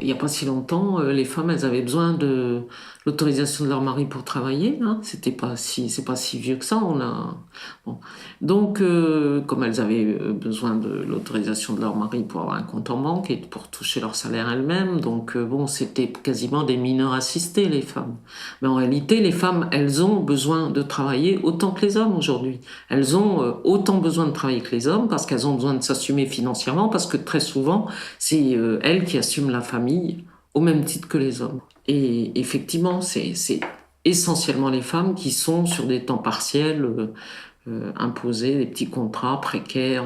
il n'y a pas si longtemps, les femmes, elles avaient besoin de l'autorisation de leur mari pour travailler. Hein. C'est pas si vieux que ça. Bon. Donc, comme elles avaient besoin de l'autorisation de leur mari pour avoir un compte en banque et pour toucher leur salaire elles-mêmes, donc bon, c'était quasiment des mineurs assistés, les femmes. Mais en réalité, les femmes, elles ont besoin de travailler autant que les hommes aujourd'hui. Elles ont autant besoin de travailler que les hommes parce qu'elles ont besoin de s'assumer financièrement, parce que très souvent, c'est elles qui assument la famille au même titre que les hommes. Et effectivement, c'est essentiellement les femmes qui sont sur des temps partiels imposés, des petits contrats précaires,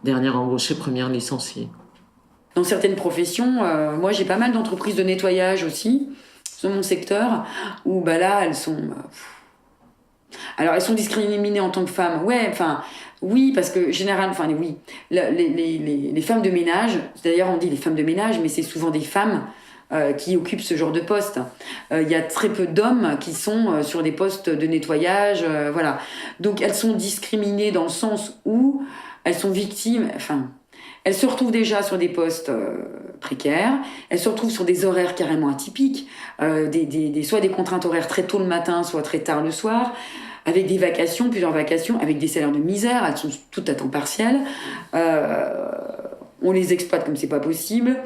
dernière embauchée, première licenciée. Dans certaines professions, moi j'ai pas mal d'entreprises de nettoyage aussi, dans mon secteur, où bah là elles sont... alors elles sont discriminées en tant que femmes, ouais, enfin... Oui, parce que généralement, enfin oui, les femmes de ménage, d'ailleurs on dit les femmes de ménage, mais c'est souvent des femmes qui occupent ce genre de poste. Il y a très peu d'hommes qui sont sur des postes de nettoyage, voilà. Donc elles sont discriminées dans le sens où elles sont victimes, enfin, elles se retrouvent déjà sur des postes précaires, elles se retrouvent sur des horaires carrément atypiques, soit des contraintes horaires très tôt le matin, soit très tard le soir, avec des vacations, plusieurs vacations, avec des salaires de misère, elles sont toutes à temps partiel. On les exploite comme c'est pas possible.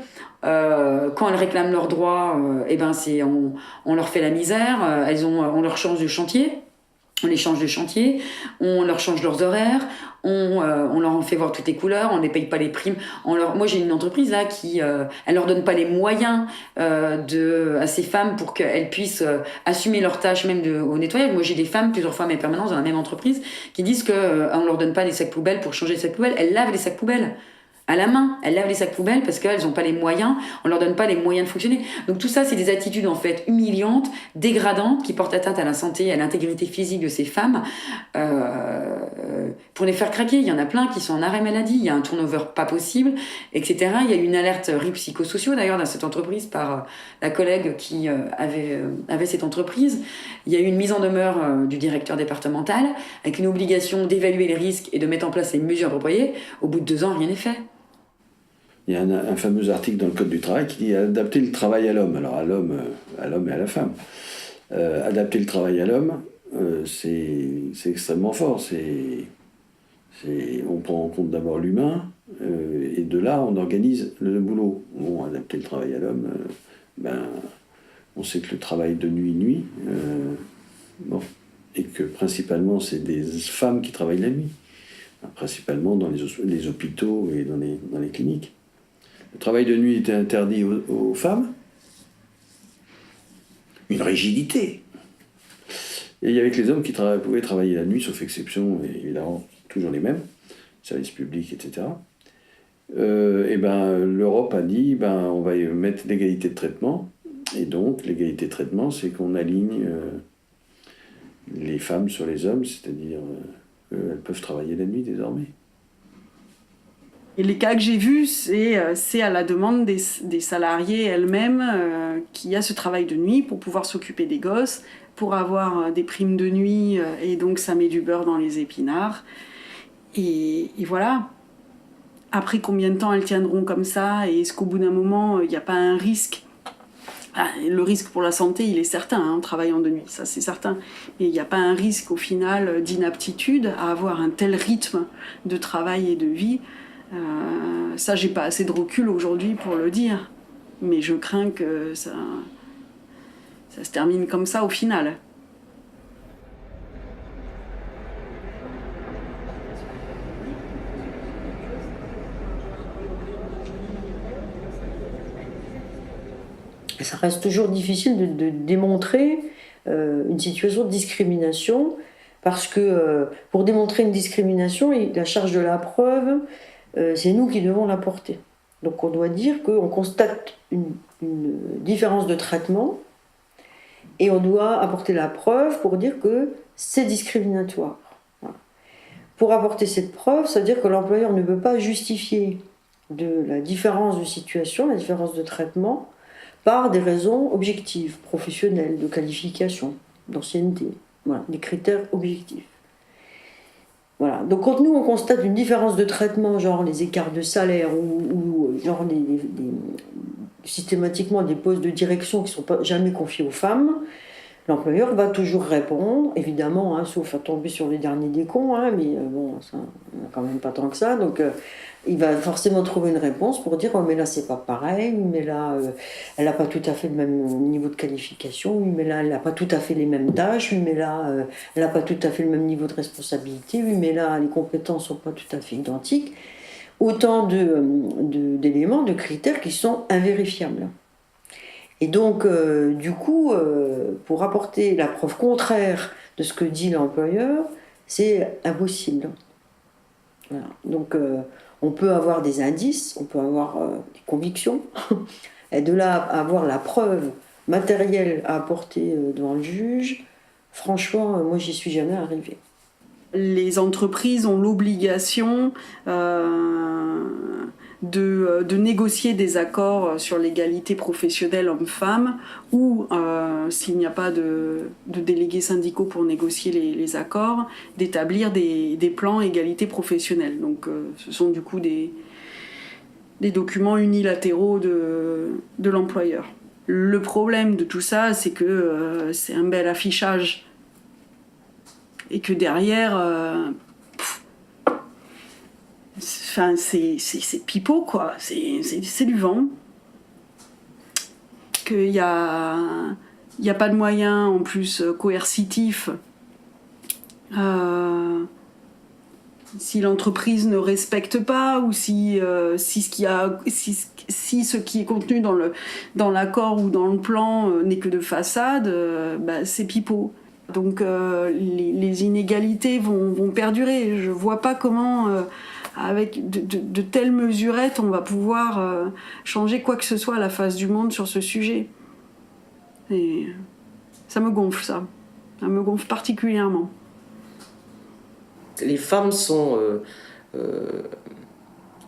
Quand elles réclament leurs droits, on leur fait la misère. On leur change de chantier. On les change de chantier, on leur change leurs horaires, on leur en fait voir toutes les couleurs, on ne les paye pas les primes. Moi j'ai une entreprise là qui, elle leur donne pas les moyens à ces femmes pour qu'elles puissent assumer leurs tâches même au nettoyage. Moi j'ai des femmes, plusieurs femmes et permanentes dans la même entreprise, qui disent qu'on leur donne pas des sacs poubelles pour changer les sacs poubelles. Elles lavent les sacs poubelles à la main, elles lavent les sacs poubelles parce qu'elles n'ont pas les moyens, on leur donne pas les moyens de fonctionner. Donc tout ça, c'est des attitudes en fait humiliantes, dégradantes, qui portent atteinte à la santé et à l'intégrité physique de ces femmes, pour les faire craquer. Il y en a plein qui sont en arrêt maladie, il y a un turnover pas possible, etc. Il y a eu une alerte RIP psychosociaux d'ailleurs dans cette entreprise par la collègue qui avait cette entreprise. Il y a eu une mise en demeure du directeur départemental avec une obligation d'évaluer les risques et de mettre en place les mesures appropriées. Au bout de 2 ans, rien n'est fait. Il y a un fameux article dans le Code du travail qui dit adapter le travail à l'homme. Alors à l'homme et à la femme. Adapter le travail à l'homme, c'est extrêmement fort. On prend en compte d'abord l'humain, et de là on organise le boulot. Bon, adapter le travail à l'homme, on sait que le travail de nuit, et que principalement c'est des femmes qui travaillent la nuit, principalement dans les hôpitaux et dans les cliniques. Le travail de nuit était interdit aux femmes. Une rigidité. Et il y avait que les hommes qui pouvaient travailler la nuit, sauf exception, et évidemment toujours les mêmes, services publics, etc. L'Europe a dit, on va mettre l'égalité de traitement. Et donc, l'égalité de traitement, c'est qu'on aligne les femmes sur les hommes, c'est-à-dire qu'elles peuvent travailler la nuit désormais. Et les cas que j'ai vus, c'est à la demande des salariées elles-mêmes qui a ce travail de nuit pour pouvoir s'occuper des gosses, pour avoir des primes de nuit, et donc ça met du beurre dans les épinards. Et voilà. Après, combien de temps elles tiendront comme ça? Et est-ce qu'au bout d'un moment, il n'y a pas un risque? Le risque pour la santé, il est certain, en travaillant de nuit, ça c'est certain. Mais il n'y a pas un risque, au final, d'inaptitude à avoir un tel rythme de travail et de vie. Ça, j'ai pas assez de recul aujourd'hui pour le dire. Mais je crains que ça se termine comme ça au final. Ça reste toujours difficile de démontrer une situation de discrimination, parce que pour démontrer une discrimination, la charge de la preuve, c'est nous qui devons la porter. Donc on doit dire qu'on constate une différence de traitement et on doit apporter la preuve pour dire que c'est discriminatoire. Voilà. Pour apporter cette preuve, ça veut dire que l'employeur ne peut pas justifier de la différence de situation, la différence de traitement, par des raisons objectives, professionnelles, de qualification, d'ancienneté, voilà, des critères objectifs. Voilà. Donc quand nous on constate une différence de traitement, genre les écarts de salaire ou genre systématiquement des postes de direction qui ne sont pas, jamais confiés aux femmes, l'employeur va toujours répondre, évidemment, sauf à tomber sur les derniers des cons, mais bon, ça, on n'a quand même pas tant que ça, donc il va forcément trouver une réponse pour dire « oh mais là c'est pas pareil, mais là elle n'a pas tout à fait le même niveau de qualification, oui mais là elle n'a pas tout à fait les mêmes tâches, oui mais là elle n'a pas tout à fait le même niveau de responsabilité, oui mais là les compétences sont pas tout à fait identiques ». Autant d'éléments, de critères qui sont invérifiables. Et donc, du coup, pour apporter la preuve contraire de ce que dit l'employeur, c'est impossible. Voilà. Donc, on peut avoir des indices, on peut avoir des convictions, et de là à avoir la preuve matérielle à apporter devant le juge, franchement, moi, j'y suis jamais arrivée. Les entreprises ont l'obligation de négocier des accords sur l'égalité professionnelle homme-femme ou, s'il n'y a pas de délégués syndicaux pour négocier les accords, d'établir des plans égalité professionnelle. Donc ce sont du coup des documents unilatéraux de l'employeur. Le problème de tout ça, c'est que c'est un bel affichage et que derrière, c'est pipeau, quoi. C'est du vent. Qu'il y a pas de moyens en plus coercitifs. Si l'entreprise ne respecte pas ou si ce qui est contenu dans l'accord ou dans le plan n'est que de façade, c'est pipeau. Donc les inégalités vont perdurer. Je vois pas comment, avec de telles mesurettes, on va pouvoir changer quoi que ce soit à la face du monde sur ce sujet. Et ça me gonfle, ça. Ça me gonfle particulièrement. Les femmes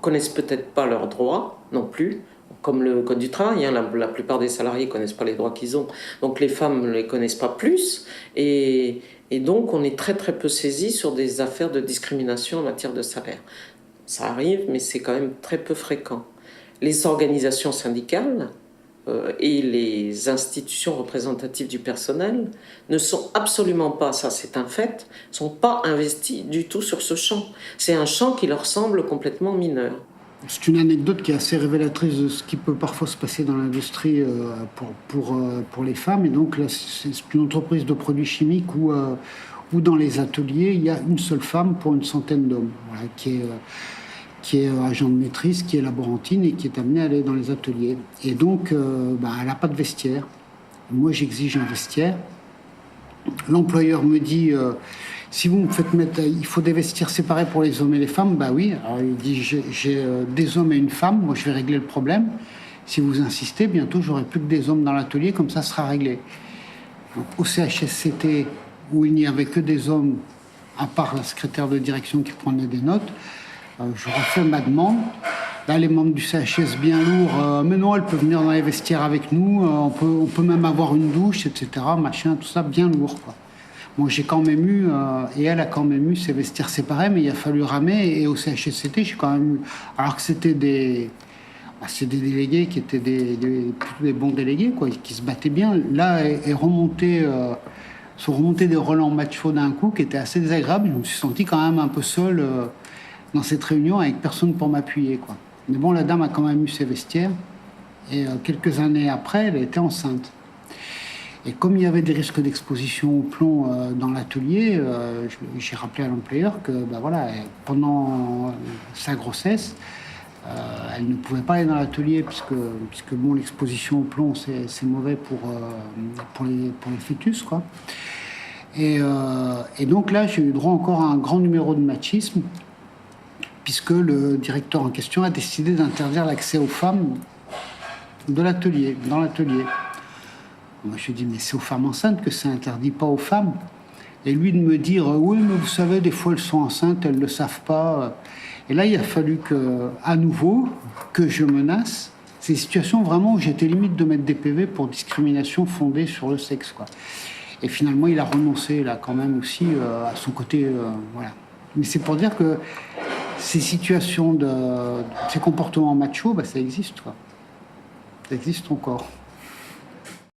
connaissent peut-être pas leurs droits non plus. Comme le Code du travail, la plupart des salariés ne connaissent pas les droits qu'ils ont. Donc les femmes ne les connaissent pas plus. Et donc on est très très peu saisi sur des affaires de discrimination en matière de salaire. Ça arrive, mais c'est quand même très peu fréquent. Les organisations syndicales et les institutions représentatives du personnel ne sont absolument pas, ça c'est un fait, sont pas investies du tout sur ce champ. C'est un champ qui leur semble complètement mineur. C'est une anecdote qui est assez révélatrice de ce qui peut parfois se passer dans l'industrie pour les femmes. Et donc là, c'est une entreprise de produits chimiques où dans les ateliers, il y a une seule femme pour une centaine d'hommes, voilà, qui est agent de maîtrise, qui est laborantine et qui est amenée à aller dans les ateliers. Et donc, elle n'a pas de vestiaire. Moi, j'exige un vestiaire. L'employeur me dit... si vous me faites mettre, il faut des vestiaires séparés pour les hommes et les femmes, oui. Alors il dit, j'ai des hommes et une femme, moi je vais régler le problème. Si vous insistez, bientôt j'aurai plus que des hommes dans l'atelier, comme ça sera réglé. Donc, au CHSCT, où il n'y avait que des hommes, à part la secrétaire de direction qui prenait des notes, je refais ma demande. Là, les membres du CHS bien lourds, mais non, elle peut venir dans les vestiaires avec nous, on peut même avoir une douche, etc., machin, tout ça, bien lourd, quoi. Moi, j'ai quand même eu, et elle a quand même eu ses vestiaires séparés, mais il a fallu ramer. Et au CHSCT, j'ai quand même eu, alors que c'était des délégués qui étaient plutôt des bons délégués, quoi, qui se battaient bien. Là, sont remontés des relents macho d'un coup, qui étaient assez désagréables. Je me suis senti quand même un peu seul dans cette réunion, avec personne pour m'appuyer, quoi. Mais bon, la dame a quand même eu ses vestiaires. Et quelques années après, elle était enceinte. Et comme il y avait des risques d'exposition au plomb dans l'atelier, j'ai rappelé à l'employeur que pendant sa grossesse, elle ne pouvait pas aller dans l'atelier puisque l'exposition au plomb c'est mauvais pour les fœtus, quoi. Et donc là, j'ai eu droit encore à un grand numéro de machisme puisque le directeur en question a décidé d'interdire l'accès aux femmes dans l'atelier. Moi, je lui dis, mais c'est aux femmes enceintes que c'est interdit, pas aux femmes. Et lui de me dire, oui, mais vous savez, des fois elles sont enceintes, elles ne le savent pas. Et là, il a fallu à nouveau que je menace. C'est des situations vraiment où j'étais limite de mettre des PV pour discrimination fondée sur le sexe, quoi. Et finalement, il a renoncé, là, quand même aussi, à son côté, voilà. Mais c'est pour dire que ces situations ces comportements machos, ça existe, quoi. Ça existe encore.